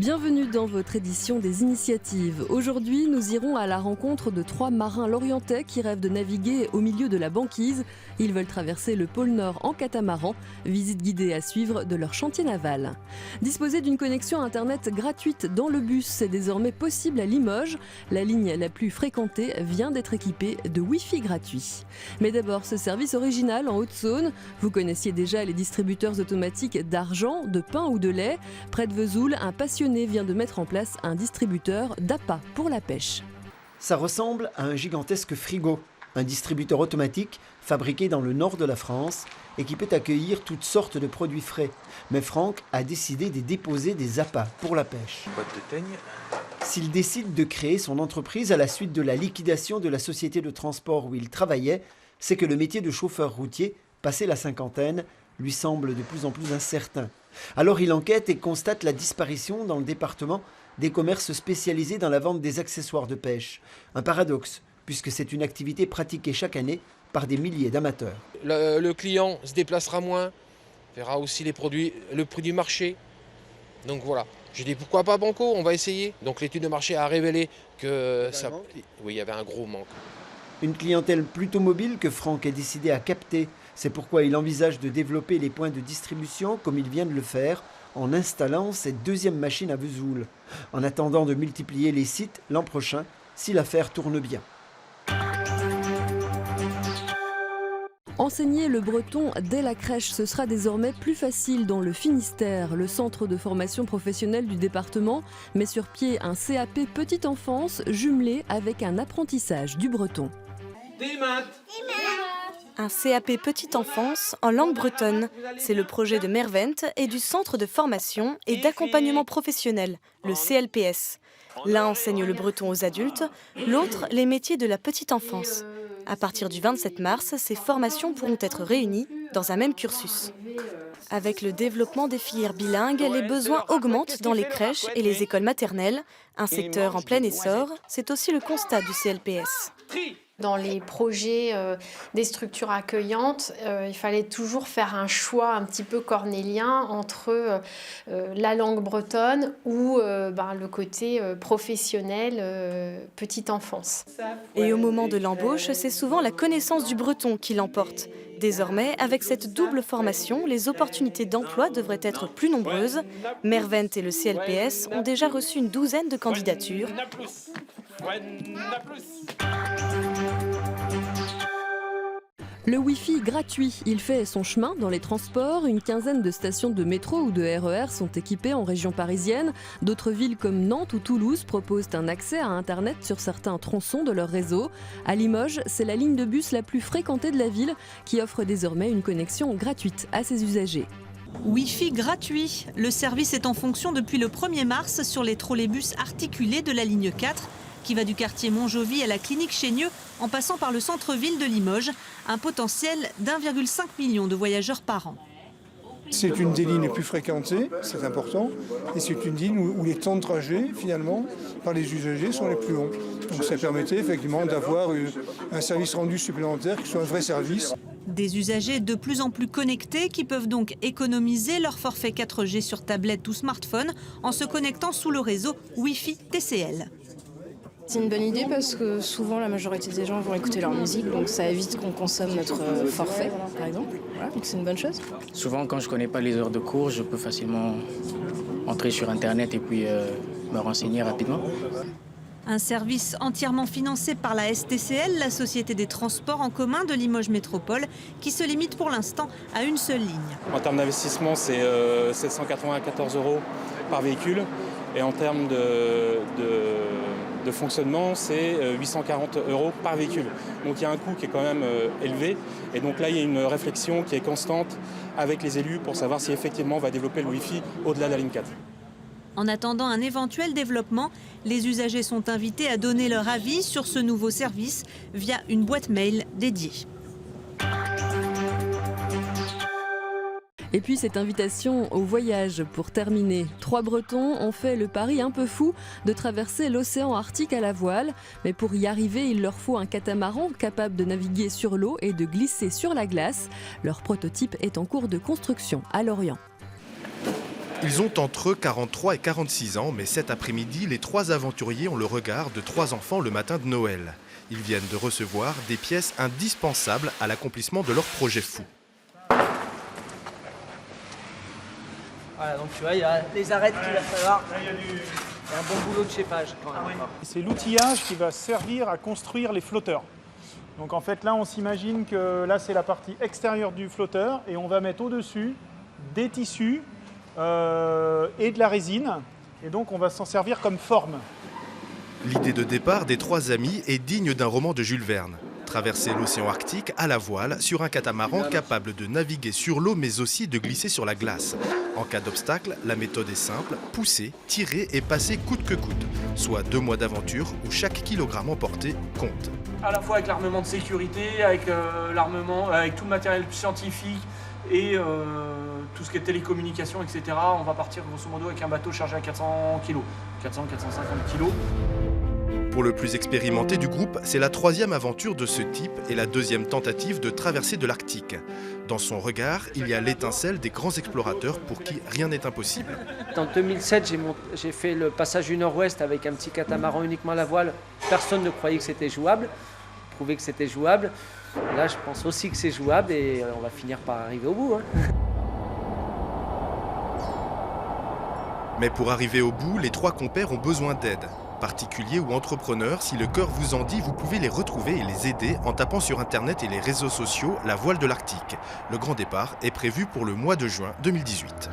Bienvenue dans votre édition des initiatives. Aujourd'hui, nous irons à la rencontre de 3 marins lorientais qui rêvent de naviguer au milieu de la banquise. Ils veulent traverser le pôle Nord en catamaran. Visite guidée à suivre de leur chantier naval. Disposer d'une connexion Internet gratuite dans le bus, c'est désormais possible à Limoges. La ligne la plus fréquentée vient d'être équipée de Wi-Fi gratuit. Mais d'abord, ce service original en Haute-Saône. Vous connaissiez déjà les distributeurs automatiques d'argent, de pain ou de lait. Près de Vesoul, un passionné vient de mettre en place un distributeur d'appât pour la pêche. Ça ressemble à un gigantesque frigo, un distributeur automatique fabriqué dans le nord de la France et qui peut accueillir toutes sortes de produits frais. Mais Franck a décidé de déposer des appâts pour la pêche. Boîte de teigne. S'il décide de créer son entreprise à la suite de la liquidation de la société de transport où il travaillait, c'est que le métier de chauffeur routier, passé la cinquantaine, lui semble de plus en plus incertain. Alors il enquête et constate la disparition dans le département des commerces spécialisés dans la vente des accessoires de pêche. Un paradoxe, puisque c'est une activité pratiquée chaque année par des milliers d'amateurs. Le client se déplacera moins, verra aussi le prix du marché. Donc voilà, j'ai dit pourquoi pas Banco, on va essayer. Donc l'étude de marché a révélé que il y avait un gros manque. Une clientèle plutôt mobile que Franck est décidé à capter. C'est pourquoi il envisage de développer les points de distribution comme il vient de le faire en installant cette deuxième machine à Vesoul, en attendant de multiplier les sites l'an prochain si l'affaire tourne bien. Enseigner le breton dès la crèche, ce sera désormais plus facile dans le Finistère. Le centre de formation professionnelle du département met sur pied un CAP petite enfance jumelé avec un apprentissage du breton. Un CAP petite enfance en langue bretonne. C'est le projet de Mervent et du Centre de formation et d'accompagnement professionnel, le CLPS. L'un enseigne le breton aux adultes, l'autre les métiers de la petite enfance. À partir du 27 mars, ces formations pourront être réunies dans un même cursus. Avec le développement des filières bilingues, les besoins augmentent dans les crèches et les écoles maternelles. Un secteur en plein essor, c'est aussi le constat du CLPS. Dans les projets des structures accueillantes, il fallait toujours faire un choix un petit peu cornélien entre la langue bretonne ou le côté professionnel petite enfance. Et au moment de l'embauche, c'est souvent la connaissance du breton qui l'emporte. Désormais, avec cette double formation, les opportunités d'emploi devraient être plus nombreuses. Mervent et le CLPS ont déjà reçu une douzaine de candidatures. Le Wi-Fi gratuit, il fait son chemin dans les transports. Une quinzaine de stations de métro ou de RER sont équipées en région parisienne. D'autres villes comme Nantes ou Toulouse proposent un accès à Internet sur certains tronçons de leur réseau. À Limoges, c'est la ligne de bus la plus fréquentée de la ville qui offre désormais une connexion gratuite à ses usagers. Wi-Fi gratuit. Le service est en fonction depuis le 1er mars sur les trolleybus articulés de la ligne 4 qui va du quartier Montjoly à la clinique Chénieux en passant par le centre-ville de Limoges. Un potentiel d'1,5 million de voyageurs par an. C'est une des lignes les plus fréquentées, c'est important, et c'est une ligne où les temps de trajet, finalement, par les usagers sont les plus longs. Donc ça permettait effectivement d'avoir un service rendu supplémentaire qui soit un vrai service. Des usagers de plus en plus connectés qui peuvent donc économiser leur forfait 4G sur tablette ou smartphone en se connectant sous le réseau Wi-Fi TCL. C'est une bonne idée parce que souvent la majorité des gens vont écouter leur musique, donc ça évite qu'on consomme notre forfait, par exemple. Voilà, donc c'est une bonne chose. Souvent, quand je ne connais pas les heures de cours, je peux facilement entrer sur Internet et puis me renseigner rapidement. Un service entièrement financé par la STCL, la Société des transports en commun de Limoges Métropole, qui se limite pour l'instant à une seule ligne. En termes d'investissement, c'est 794 € par véhicule. Et en termes de fonctionnement, c'est 840 € par véhicule. Donc il y a un coût qui est quand même élevé. Et donc là, il y a une réflexion qui est constante avec les élus pour savoir si effectivement on va développer le Wi-Fi au-delà de la ligne 4. En attendant un éventuel développement, les usagers sont invités à donner leur avis sur ce nouveau service via une boîte mail dédiée. Et puis cette invitation au voyage pour terminer. 3 Bretons ont fait le pari un peu fou de traverser l'océan Arctique à la voile. Mais pour y arriver, il leur faut un catamaran capable de naviguer sur l'eau et de glisser sur la glace. Leur prototype est en cours de construction à Lorient. Ils ont entre 43 et 46 ans, mais cet après-midi, les 3 aventuriers ont le regard de 3 enfants le matin de Noël. Ils viennent de recevoir des pièces indispensables à l'accomplissement de leur projet fou. Voilà, donc tu vois, il y a les arêtes qu'il va falloir. Il y a un bon boulot de chépage quand même. C'est l'outillage qui va servir à construire les flotteurs. Donc en fait là on s'imagine que là c'est la partie extérieure du flotteur et on va mettre au-dessus des tissus et de la résine et donc on va s'en servir comme forme. L'idée de départ des 3 amis est digne d'un roman de Jules Verne. Traverser l'océan Arctique à la voile sur un catamaran capable de naviguer sur l'eau mais aussi de glisser sur la glace. En cas d'obstacle, la méthode est simple, pousser, tirer et passer coûte que coûte. Soit 2 mois d'aventure où chaque kilogramme emporté compte. À la fois avec l'armement de sécurité, avec l'armement, avec tout le matériel scientifique et tout ce qui est télécommunication, etc. On va partir grosso modo avec un bateau chargé à 400 kg, 400-450 kg. Pour le plus expérimenté du groupe, c'est la 3e aventure de ce type et la 2e tentative de traversée de l'Arctique. Dans son regard, il y a l'étincelle des grands explorateurs pour qui rien n'est impossible. En 2007, j'ai fait le passage du Nord-Ouest avec un petit catamaran uniquement à la voile. Personne ne croyait que c'était jouable, prouvé que c'était jouable. Là, je pense aussi que c'est jouable et on va finir par arriver au bout. Mais pour arriver au bout, les 3 compères ont besoin d'aide. Particuliers ou entrepreneurs, si le cœur vous en dit, vous pouvez les retrouver et les aider en tapant sur Internet et les réseaux sociaux La Voile de l'Arctique. Le grand départ est prévu pour le mois de juin 2018.